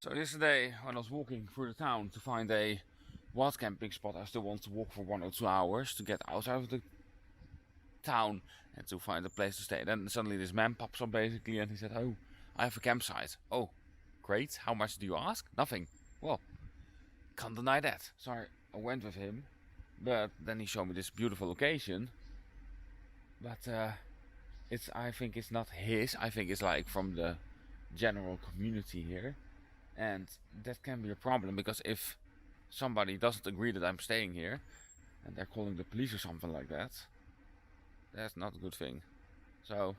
So yesterday when I was walking through the town to find a wild camping spot, I still want to walk for 1 or 2 hours to get outside of the town and to find a place to stay. Then suddenly this man pops up basically and he said, "Oh, I have a campsite." Oh, great. How much do you ask? Nothing. Well, can't deny that. So I went with him, but then he showed me this beautiful location. But I think it's not his. I think it's like from the general community here. And that can be a problem, because if somebody doesn't agree that I'm staying here and they're calling the police or something like that, that's not a good thing. So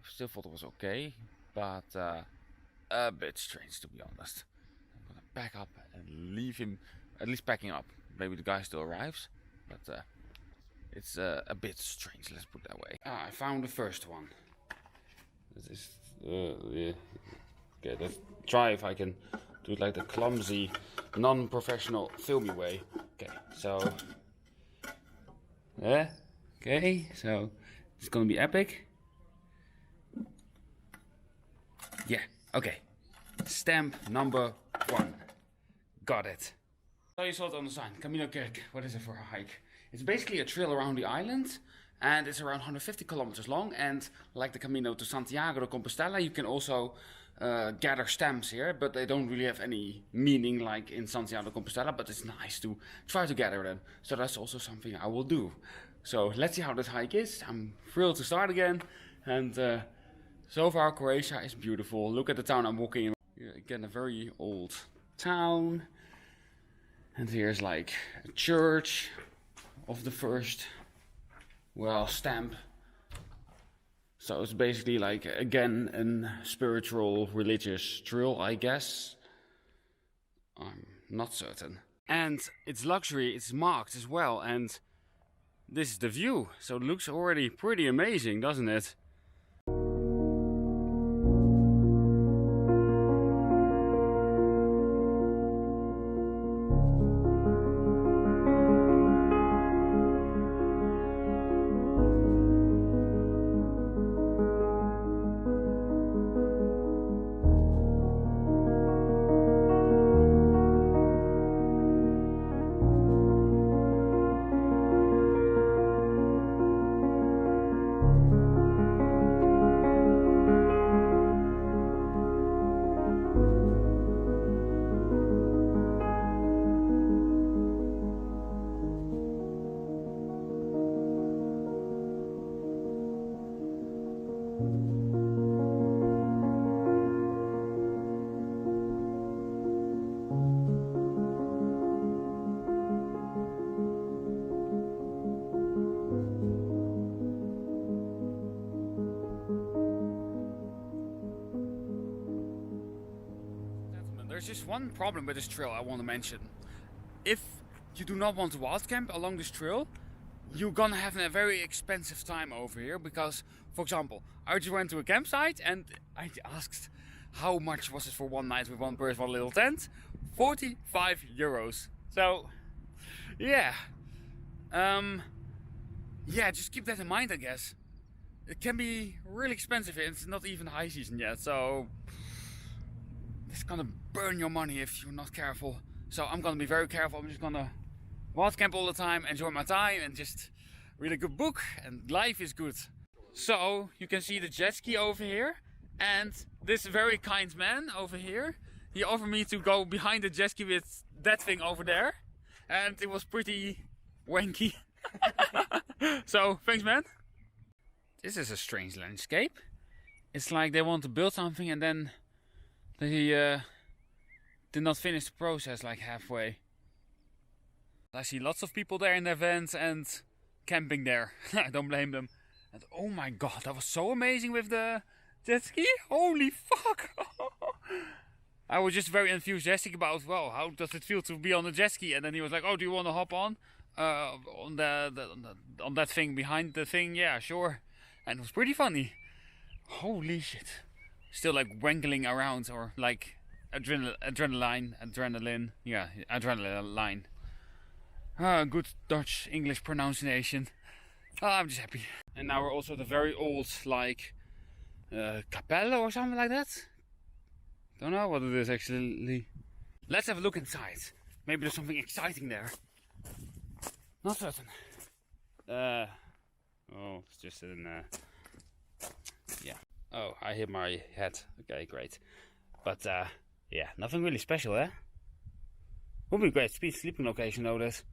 I still thought it was okay, but a bit strange, to be honest. I'm gonna pack up and leave him, at least packing up. Maybe the guy still arrives, but it's a bit strange, let's put it that way. I found the first one. This is yeah. Okay, let's try if I can do it like the clumsy, non-professional filmy way. Okay, so okay, so it's gonna be epic. Yeah, okay. Stamp number 1. Got it. So you saw it on the sign, Camino Krk. What is it for a hike? It's basically a trail around the island, and it's around 150 kilometers long. And like the Camino to Santiago De Compostela, you can also gather stamps here, but they don't really have any meaning like in Santiago De Compostela, but it's nice to try to gather them. So that's also something I will do. So let's see how this hike is. I'm thrilled to start again, and so far Croatia is beautiful. Look at the town I'm walking in. Here again, a very old town, and here's like a church of the first, well, stamp. So it's basically like, again, a spiritual, religious trail, I guess. I'm not certain. And it's luxury, it's marked as well, and this is the view. So it looks already pretty amazing, doesn't it? There's just one problem with this trail I want to mention. If you do not want to wild camp along this trail, you're gonna have a very expensive time over here, because, for example, I just went to a campsite and I asked how much was it for one night with one person, one little tent. 45 euros. So yeah, yeah, just keep that in mind, I guess. It can be really expensive and it's not even high season yet, so it's gonna burn your money if you're not careful. So I'm gonna be very careful. I'm just gonna wild camp all the time, enjoy my time, and just read a good book, and life is good. So you can see the jet ski over here, and this very kind man over here, he offered me to go behind the jet ski with that thing over there, and it was pretty wanky. So thanks, man. This is a strange landscape. It's like they want to build something and then they did not finish the process like halfway. I see lots of people there in their vans and camping there. I don't blame them. And oh my god, that was so amazing with the jet ski. Holy fuck. I was just very enthusiastic about, well, how does it feel to be on a jet ski? And then he was like, oh, do you want to hop on that thing behind the thing? Yeah, sure. And it was pretty funny. Holy shit. Still like wangling around, or like adrenaline. Yeah, adrenaline. Good Dutch English pronunciation. I'm just happy. And now we're also at a very old, like, capelle or something like that. Don't know what it is actually. Let's have a look inside. Maybe there's something exciting there. Not certain. Oh, it's just an yeah. Oh, I hit my head. Okay, great. But yeah, nothing really special, eh? Would be a great sleeping location though, this.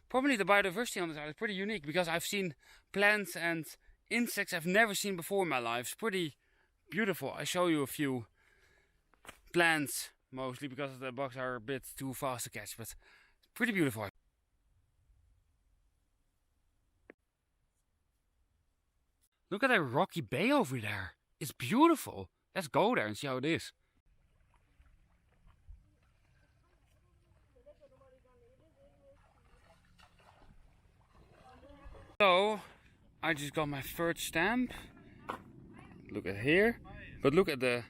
Probably the biodiversity on this island is pretty unique because I've seen plants and insects I've never seen before in my life. It's pretty beautiful. I show you a few plants, mostly because the bugs are a bit too fast to catch, but it's pretty beautiful. Look at that rocky bay over there. It's beautiful. Let's go there and see how it is. So, I just got my third stamp. Look at here. But look at the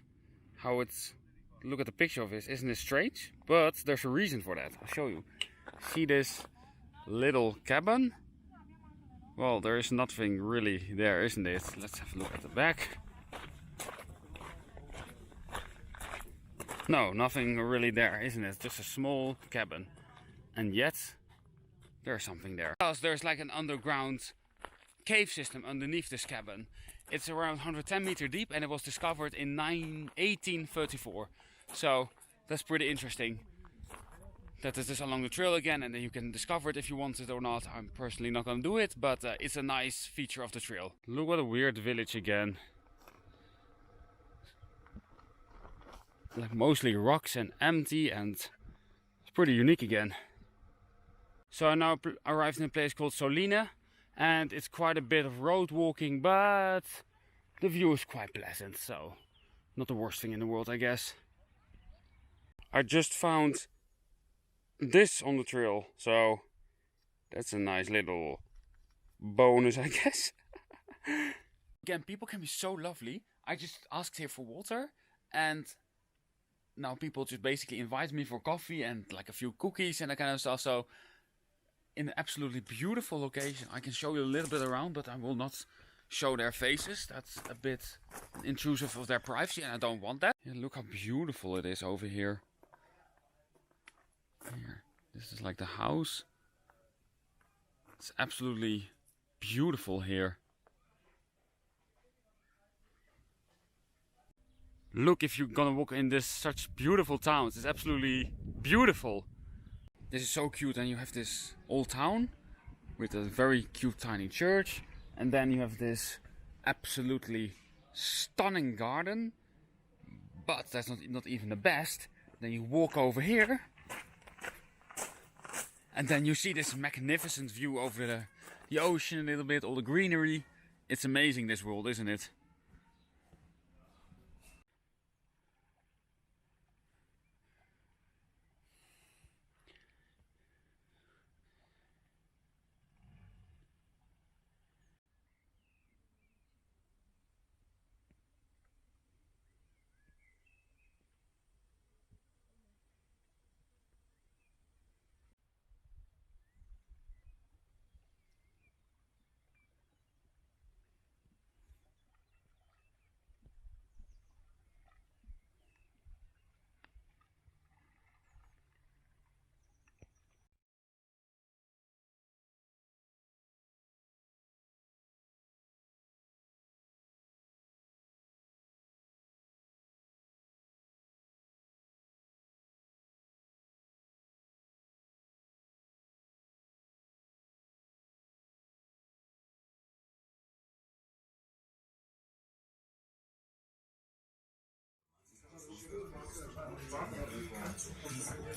look at the picture of this. Isn't it strange? But there's a reason for that. I'll show you. See this little cabin? Well, there is nothing really there, isn't it? Let's have a look at the back. No, nothing really there, isn't it? Just a small cabin. And yet, there's something there. Because there's like an underground cave system underneath this cabin. It's around 110 meters deep and it was discovered in 1834. So, that's pretty interesting. That is just along the trail again, and then you can discover it if you want it or not. I'm personally not gonna do it, but it's a nice feature of the trail. Look what a weird village again. Like mostly rocks and empty, and it's pretty unique again. So I now arrived in a place called Soline, and it's quite a bit of road walking, but the view is quite pleasant, so not the worst thing in the world, I guess. I just found this on the trail, so that's a nice little bonus, I guess. Again, people can be so lovely. I just asked here for water, and now people just basically invite me for coffee and like a few cookies and that kind of stuff. So in an absolutely beautiful location, I can show you a little bit around, but I will not show their faces. That's a bit intrusive of their privacy, and I don't want that. Yeah, look how beautiful it is over here. Here, this is like the house. It's absolutely beautiful here. Look, if you're gonna walk in this such beautiful towns, it's absolutely beautiful. This is so cute, and you have this old town with a very cute tiny church, and then you have this absolutely stunning garden. But that's not even the best. Then you walk over here, and then you see this magnificent view over the ocean a little bit, all the greenery. It's amazing, this world, isn't it?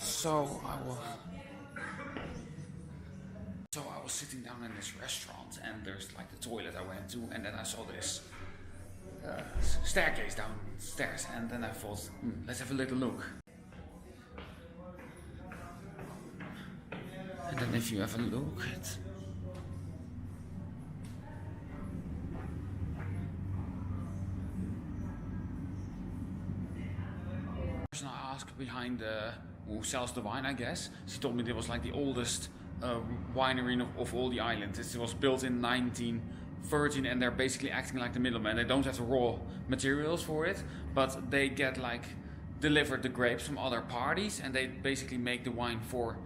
So I was sitting down in this restaurant, and there's like the toilet I went to, and then I saw this staircase downstairs, and then I thought, let's have a little look. And then And if you have a look at the person I asked behind who sells the wine, I guess, she told me it was like the oldest winery of all the islands. It was built in 1913 and they're basically acting like the middleman. They don't have the raw materials for it, but they get like delivered the grapes from other parties and they basically make the wine for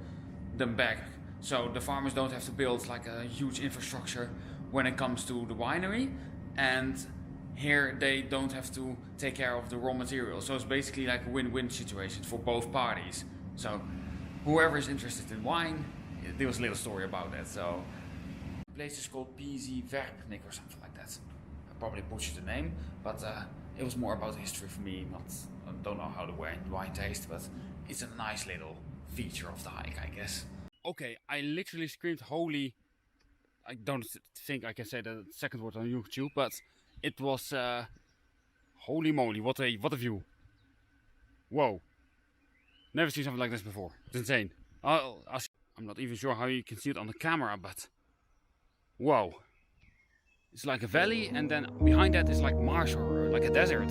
them back. So the farmers don't have to build like a huge infrastructure when it comes to the winery, and here they don't have to take care of the raw materials. So it's basically like a win-win situation for both parties. So whoever is interested in wine, there was a little story about that. So the place is called PZ Verpnik or something like that. I probably butchered the name, but it was more about history for me. I don't know how the wine tastes, but it's a nice little feature of the hike, I guess. Okay, I literally screamed holy. I don't think I can say the second word on YouTube, but it was holy moly, what a view. Whoa. Never seen something like this before. It's insane. I'm not even sure how you can see it on the camera, but whoa. It's like a valley and then behind that is like marsh or like a desert.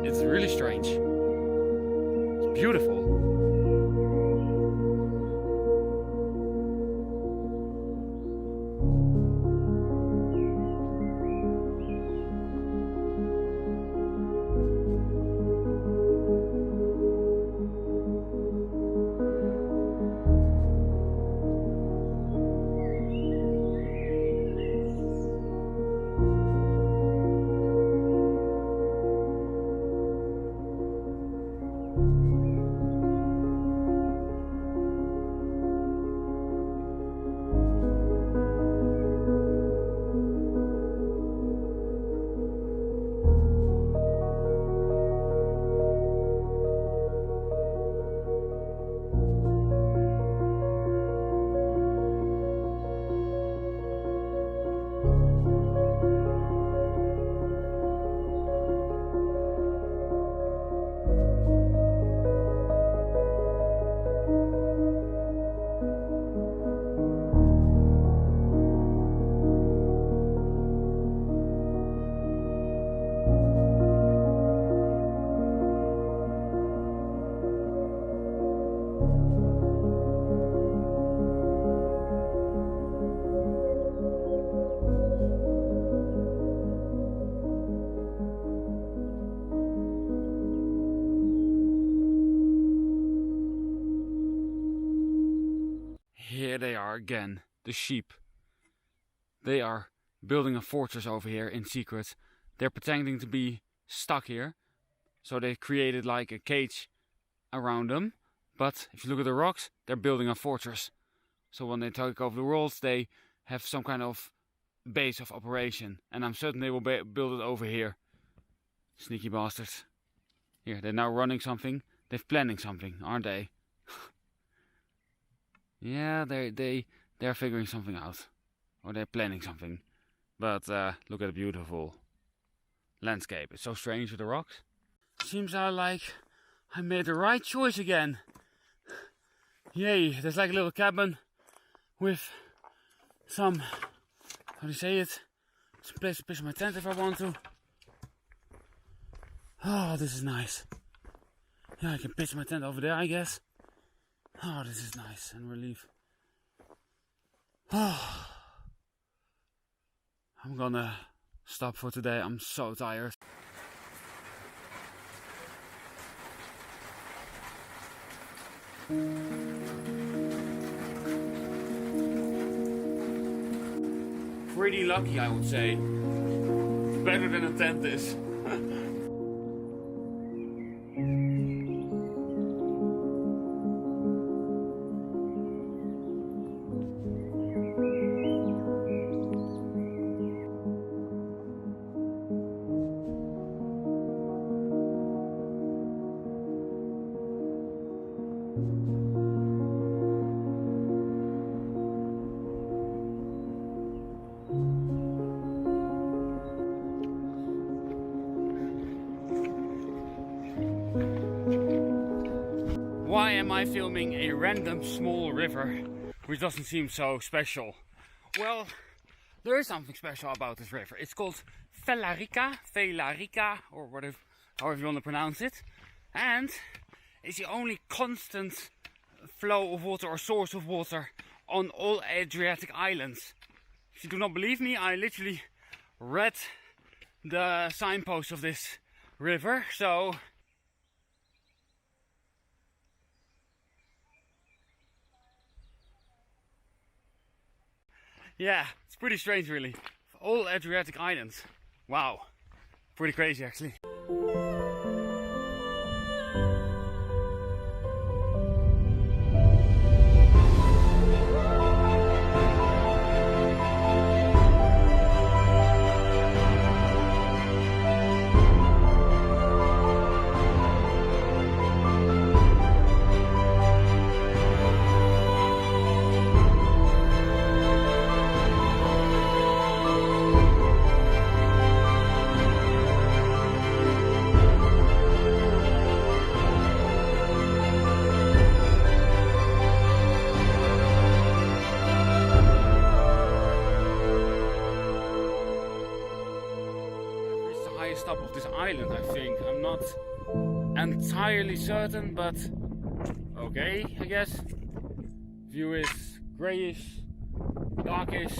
It's really strange. It's beautiful. Here they are again, the sheep. They are building a fortress over here in secret. They're pretending to be stuck here. So they created like a cage around them. But if you look at the rocks, they're building a fortress. So when they take over the world, they have some kind of base of operation. And I'm certain they will build it over here. Sneaky bastards. Here, they're now running something. They're planning something, aren't they? Yeah, they're figuring something out. Or they're planning something. But look at the beautiful landscape. It's so strange with the rocks. Seems like I made the right choice again. Yay, there's like a little cabin with some, how do you say it? Some place to pitch my tent if I want to. Oh, this is nice. Yeah, I can pitch my tent over there, I guess. Oh, this is nice and relief. Oh, I'm gonna stop for today. I'm so tired. Pretty lucky, I would say. Better than a tent is. Why am I filming a random small river which doesn't seem so special. Well, there is something special about this river. It's called Falarica, or whatever, however you want to pronounce it. And it's the only constant flow of water or source of water on all Adriatic islands. If you do not believe me, I literally read the signpost of this river, so yeah, it's pretty strange really. All Adriatic islands. Wow, pretty crazy actually. Top of this island, I think. I'm not entirely certain, but okay, I guess. View is grayish, darkish,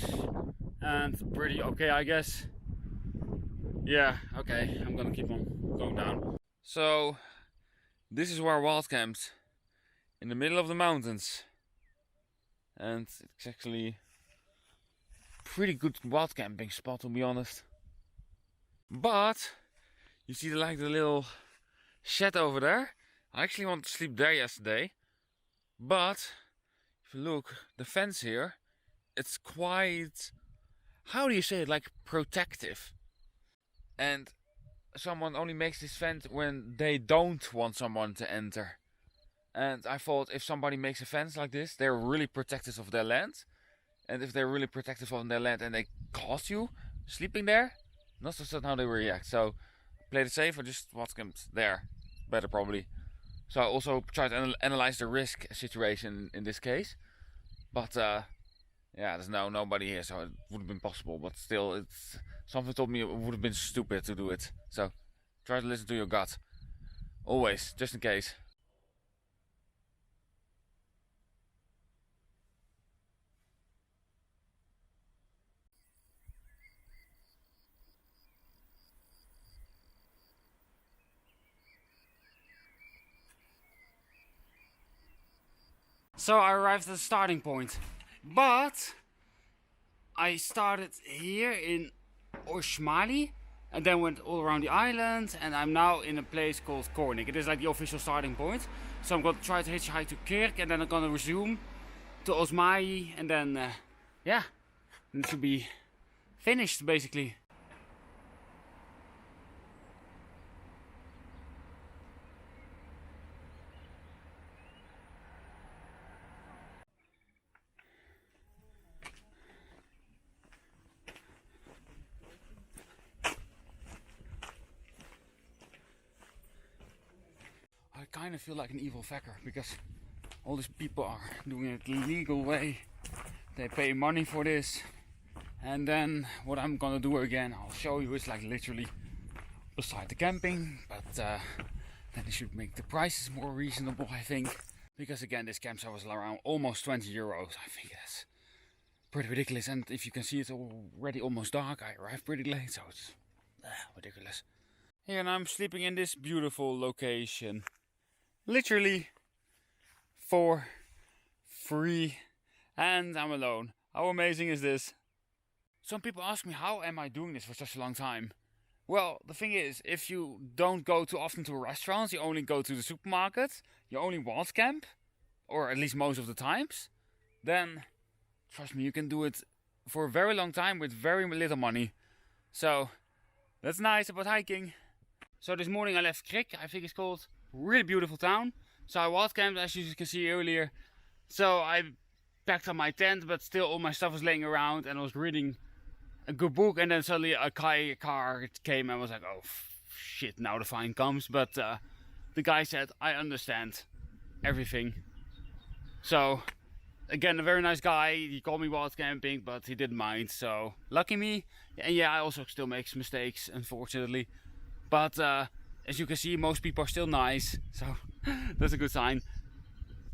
and pretty okay, I guess. Yeah, okay, I'm gonna keep on going down. So, this is where wild camps, in the middle of the mountains, and it's actually a pretty good wild camping spot, to be honest. But you see like the little shed over there. I actually wanted to sleep there yesterday, but if you look, the fence here, it's quite, how do you say it, like protective. And someone only makes this fence when they don't want someone to enter. And I thought if somebody makes a fence like this, they're really protective of their land. And if they're really protective of their land and they cause you sleeping there, not so certain how they will react. So play it safe or just what's there. Better probably. So I also tried to analyze the risk situation in this case. But yeah, there's nobody here, so it would have been possible. But still, it's something told me it would have been stupid to do it. So try to listen to your gut. Always, just in case. So I arrived at the starting point, but I started here in Orsmali and then went all around the island, and I'm now in a place called Kornić. It is like the official starting point. So I'm going to try to hitchhike to Krk, and then I'm going to resume to Osmai, and then yeah, it should be finished basically. I kind of feel like an evil fucker because all these people are doing it the legal way. They pay money for this, and then what I'm gonna do again, I'll show you, it's like literally beside the camping, but then they should make the prices more reasonable, I think, because again this campsite was around almost 20 euros. I think that's pretty ridiculous, and if you can see, it's already almost dark. I arrived pretty late, so it's ridiculous. Here, and I'm sleeping in this beautiful location. Literally for free, and I'm alone. How amazing is this? Some people ask me, how am I doing this for such a long time? Well, the thing is, if you don't go too often to restaurants, you only go to the supermarket, you only wild camp, or at least most of the times, then trust me, you can do it for a very long time with very little money. So that's nice about hiking. So this morning I left Krk, I think it's called. Really beautiful town. So I wild camped, as you can see earlier. So I packed up my tent, but still all my stuff was laying around, and I was reading a good book, and then suddenly a car came and I was like, oh shit, now the fine comes. But the guy said, I understand everything. So again, a very nice guy. He called me wild camping, but he didn't mind, so lucky me. And yeah, I also still make mistakes, unfortunately. But as you can see, most people are still nice, so that's a good sign.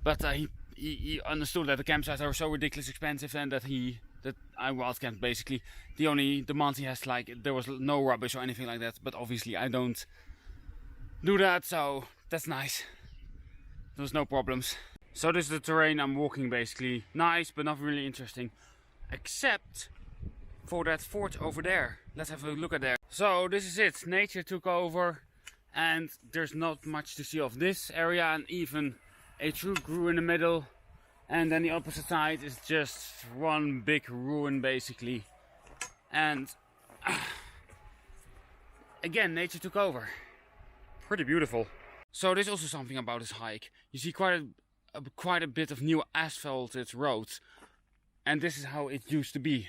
But he understood that the campsites are so ridiculously expensive and that I wild camped basically. The only demand he has, like, there was no rubbish or anything like that, but obviously I don't do that, so that's nice. There's no problems. So this is the terrain I'm walking basically. Nice, but not really interesting. Except for that fort over there. Let's have a look at there. So this is it. Nature took over and there's not much to see of this area, and even a tree grew in the middle. And then the opposite side is just one big ruin basically. And again, nature took over. Pretty beautiful. So there's also something about this hike. You see quite a bit of new asphalted roads, and this is how it used to be.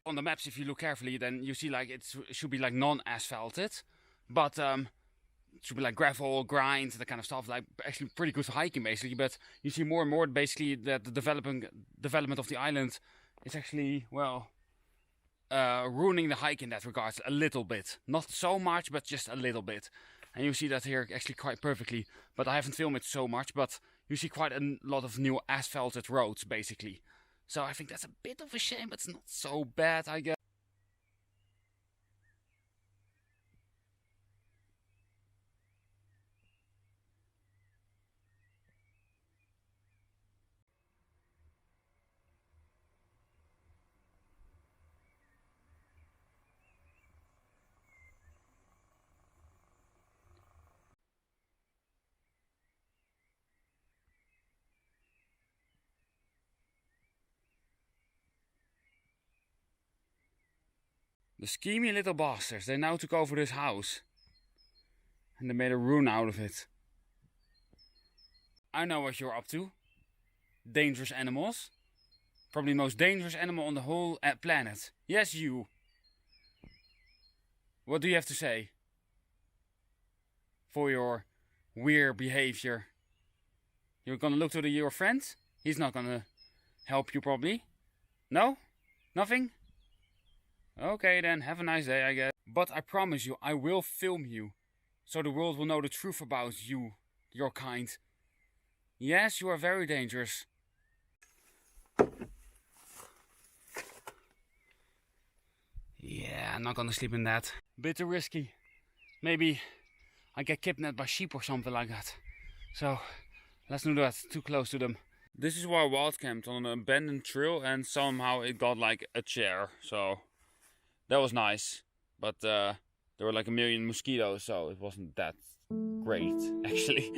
On the maps, if you look carefully, then you see like it should be like non-asphalted, but it should be like gravel, grind, that kind of stuff. Like actually pretty good for hiking basically. But you see more and more basically that the development of the island is actually, well, ruining the hike in that regard a little bit. Not so much, but just a little bit. And you see that here actually quite perfectly. But I haven't filmed it so much, but you see quite a lot of new asphalted roads basically. So I think that's a bit of a shame, but it's not so bad, I guess. The schemy little bastards, they now took over this house. And they made a ruin out of it. I know what you're up to. Dangerous animals. Probably the most dangerous animal on the whole planet. Yes, you. What do you have to say? For your weird behavior. You're gonna look to your friend? He's not gonna help you probably. No? Nothing? Okay then, have a nice day, I guess. But I promise you, I will film you. So the world will know the truth about you, your kind. Yes, you are very dangerous. Yeah, I'm not gonna sleep in that. Bit too risky. Maybe I get kidnapped by sheep or something like that. So, let's not do that, too close to them. This is where I wild camped on an abandoned trail, and somehow it got like a chair, so that was nice. But there were like a million mosquitoes, so it wasn't that great, actually.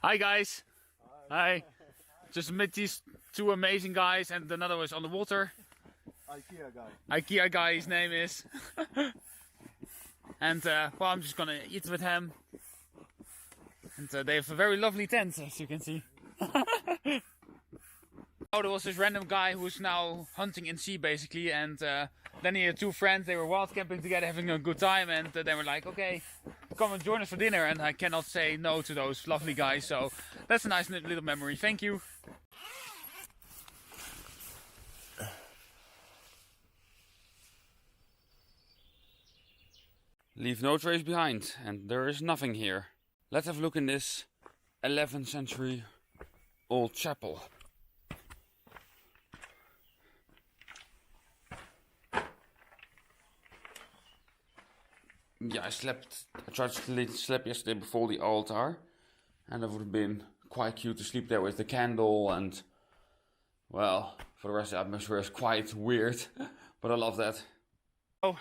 Hi guys. Hi. Just met these two amazing guys, and another was on the water. IKEA guy. IKEA guy, his name is. And well, I'm just gonna eat with him. And they have a very lovely tent, as you can see. Oh, there was this random guy who's now hunting in sea basically, and then he had two friends. They were wild camping together, having a good time, and they were like, okay, come and join us for dinner. And I cannot say no to those lovely guys, so that's a nice little memory. Thank you. Leave no trace behind, and there is nothing here. Let's have a look in this 11th century old chapel. Yeah, I tried to sleep yesterday before the altar, and it would have been quite cute to sleep there with the candle, and well, for the rest of the atmosphere is quite weird, but I love that. Oh,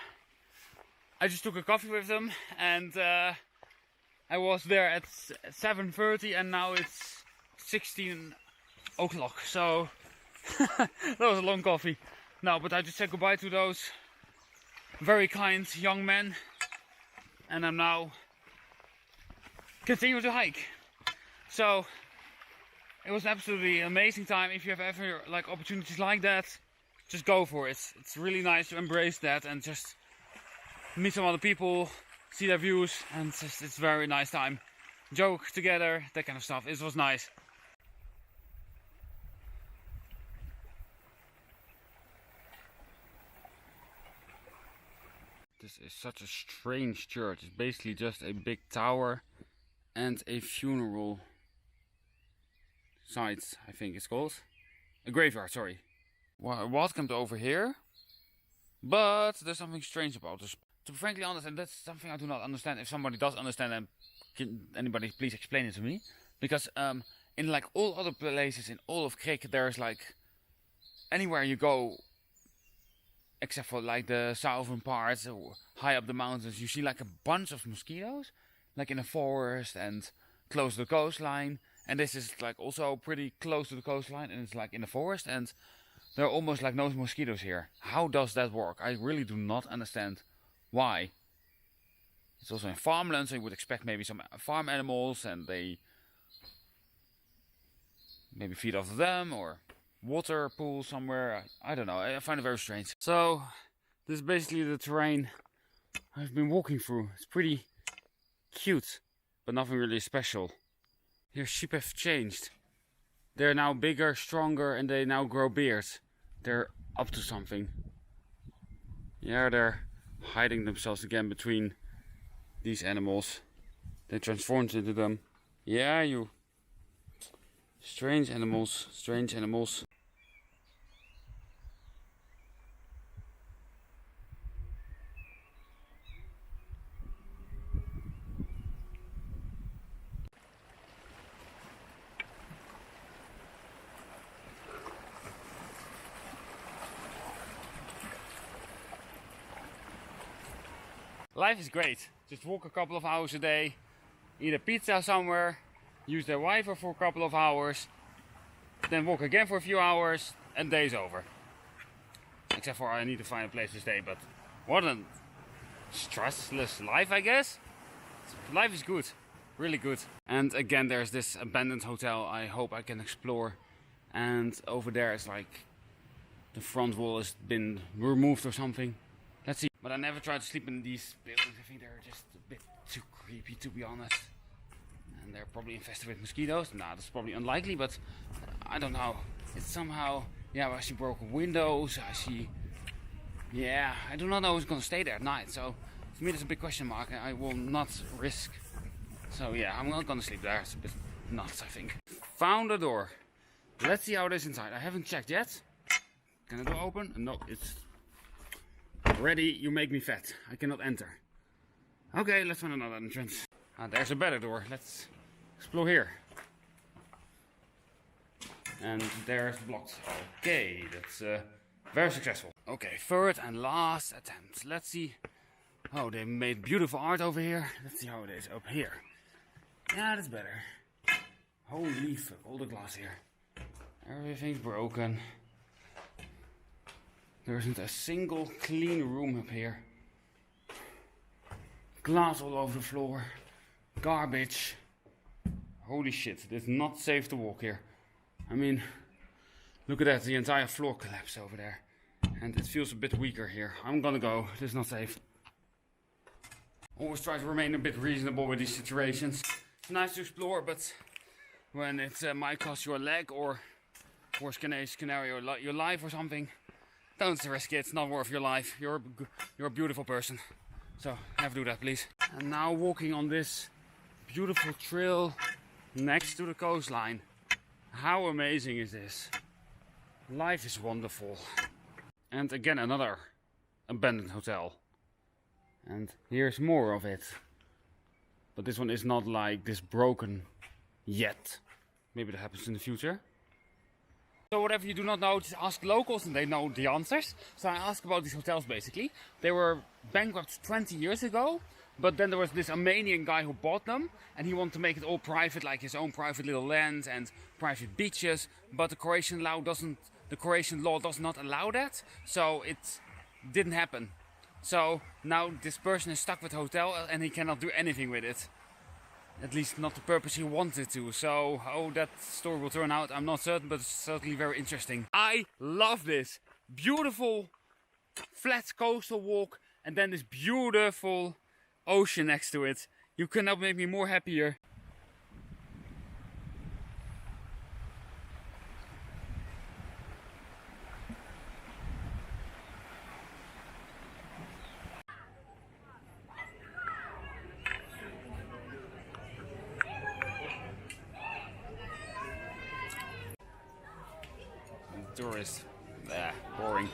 I just took a coffee with them, and I was there at 7:30, and now it's 16 o'clock, so that was a long coffee. No, but I just said goodbye to those very kind young men. And I'm now continuing to hike. So it was an absolutely amazing time. If you have ever like opportunities like that, just go for it. It's really nice to embrace that and just meet some other people, see their views, and it's a very nice time. Joke together, that kind of stuff. It was nice. This is such a strange church. It's basically just a big tower and a funeral site, I think it's called. A graveyard, sorry. Well, I welcomed over here, but there's something strange about this. To be frankly honest, and that's something I do not understand. If somebody does understand, then can anybody please explain it to me? Because in like all other places in all of Krk, there's like anywhere you go, except for like the southern parts, high up the mountains, you see like a bunch of mosquitoes, like in a forest and close to the coastline. And this is like also pretty close to the coastline, and it's like in the forest, and there are almost like no mosquitoes here. How does that work? I really do not understand why. It's also in farmland, so you would expect maybe some farm animals, and they maybe feed off of them, or water pool somewhere. I don't know. I find it very strange. So this is basically the terrain I've been walking through. It's pretty cute, but nothing really special. Here sheep have changed. They're now bigger, stronger, and they now grow beards. They're up to something. Yeah, they're hiding themselves again between these animals. They transformed into them. Yeah, you. Strange animals, strange animals. Life is great. Just walk a couple of hours a day, eat a pizza somewhere, use their Wi-Fi for a couple of hours, then walk again for a few hours, and day's over. Except for I need to find a place to stay, but what a stressless life, I guess. Life is good, really good. And again, there's this abandoned hotel I hope I can explore. And over there it's like the front wall has been removed or something. Let's see. But I never try to sleep in these buildings. I think they're just a bit too creepy, to be honest. And they're probably infested with mosquitoes. Nah, that's probably unlikely, but I don't know. It's somehow, yeah, I see broken windows. I see, yeah, I do not know who's gonna stay there at night. So for me, there's a big question mark. I will not risk. So yeah, I'm not gonna sleep there. It's a bit nuts, I think. Found the door. Let's see how it is inside. I haven't checked yet. Can the door open? No, it's ready. You make me fat. I cannot enter. Okay, let's find another entrance. There's a better door. Let's explore here. And there's blocked. Okay, that's very successful. Okay, third and last attempt. Let's see. Oh, they made beautiful art over here. Let's see how it is up here. Yeah, that's better. Holy fuck, all the glass here. Everything's broken. There isn't a single clean room up here. Glass all over the floor. Garbage. Holy shit, it's not safe to walk here. I mean, look at that, the entire floor collapsed over there. And it feels a bit weaker here. I'm gonna go, this is not safe. Always try to remain a bit reasonable with these situations. It's nice to explore, but when it might cost you a leg or worst case scenario, your life or something, don't risk it, it's not worth your life. You're a beautiful person. So never do that, please. And now walking on this beautiful trail next to the coastline. How amazing is this? Life is wonderful. And again, another abandoned hotel. And here's more of it. But this one is not like this broken yet. Maybe that happens in the future. So whatever you do not know, just ask locals and they know the answers. So I asked about these hotels basically. They were bankrupt 20 years ago. But then there was this Armenian guy who bought them. And he wanted to make it all private, like his own private little land and private beaches. But the Croatian law does not allow that. So it didn't happen. So now this person is stuck with the hotel and he cannot do anything with it. At least not the purpose he wanted to. So how that story will turn out, I'm not certain, but it's certainly very interesting. I love this. Beautiful flat coastal walk and then this beautiful ocean next to it. You cannot make me more happier. Tourist. Boring.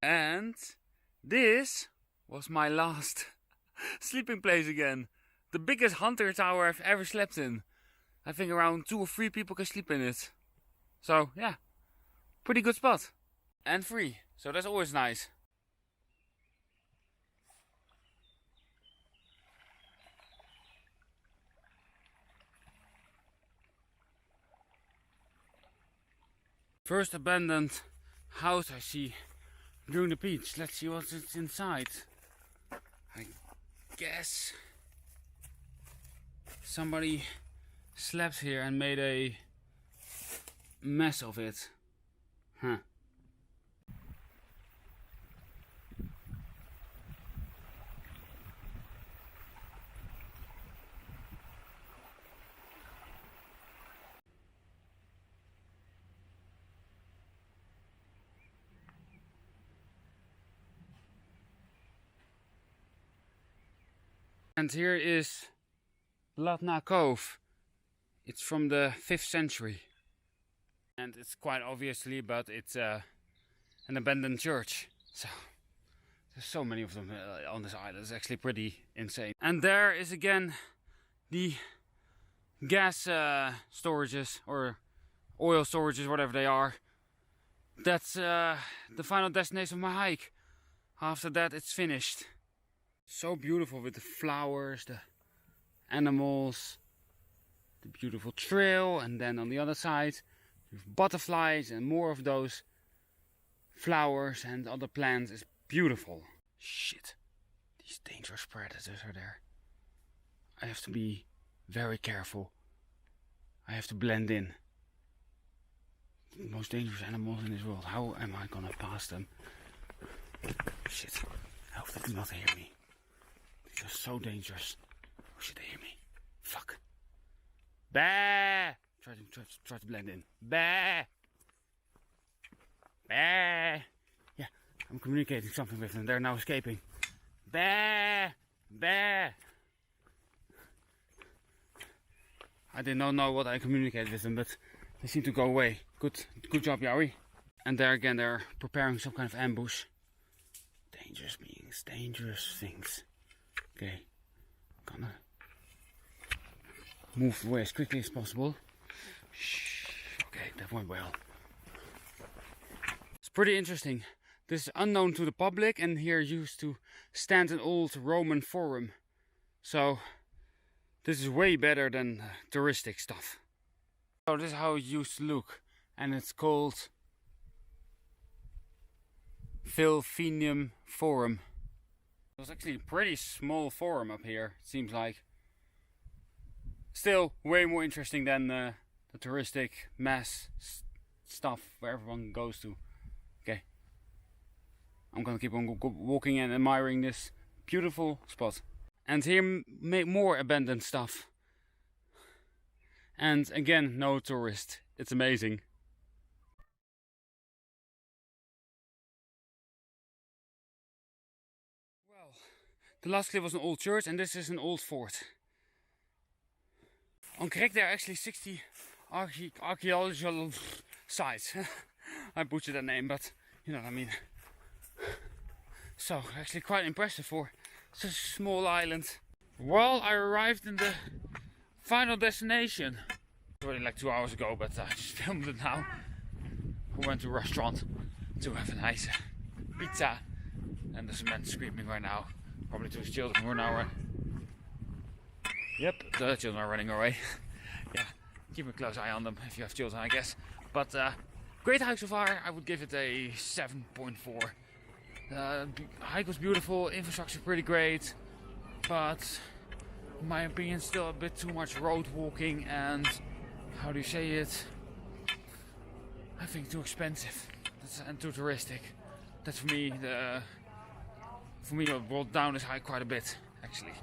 And this was my last sleeping place again. The biggest hunter tower I've ever slept in. I think around 2 or 3 people can sleep in it. So yeah, pretty good spot. And free, so that's always nice. First abandoned house I see during the beach. Let's see what's inside. I guess somebody slept here and made a mess of it. Huh. And here is Blatna Cove. It's from the 5th century. And it's quite obviously, but it's an abandoned church. So there's so many of them on this island. It's actually pretty insane. And there is again the gas storages or oil storages, whatever they are. That's the final destination of my hike. After that, it's finished. So beautiful with the flowers, the animals, the beautiful trail, and then on the other side you have butterflies and more of those flowers and other plants. It's beautiful. Shit, these dangerous predators are there. I have to be very careful. I have to blend in. The most dangerous animals in this world. How am I gonna pass them? Shit, I hope they do not hear me. They're so dangerous. Oh shit, they hear me. Fuck. Bah! Try to blend in. Bah! Bah! Yeah, I'm communicating something with them. They're now escaping. Bah! Bah! I did not know what I communicated with them, but they seem to go away. Good job, Yowie. And there again, they're preparing some kind of ambush. Dangerous beings, dangerous things. Okay, gonna move away as quickly as possible. Shh. Okay, that went well. It's pretty interesting. This is unknown to the public, and here used to stand an old Roman forum. So this is way better than touristic stuff. So this is how it used to look, and it's called Philphenium Forum. It's actually a pretty small forum up here, it seems like. Still way more interesting than the touristic mass stuff where everyone goes to. Okay, I'm gonna keep on walking and admiring this beautiful spot. And here more abandoned stuff. And again, no tourist. It's amazing. Well, the last clip was an old church and this is an old fort. On Krk there are actually 60 archaeological sites. I butchered that name, but you know what I mean. So, actually quite impressive for such a small island. Well, I arrived in the final destination. Already like 2 hours ago, but I just filmed it now. We went to a restaurant to have a nice pizza. And there's some men screaming right now. Probably to his children who are now Yep, the children are running away. Yeah, keep a close eye on them if you have children, I guess. But great hike so far. I would give it a 7.4. Hike was beautiful, infrastructure pretty great, but in my opinion still a bit too much road walking and, how do you say it, I think too expensive and too touristic. That's for me, it brought down this hike quite a bit actually.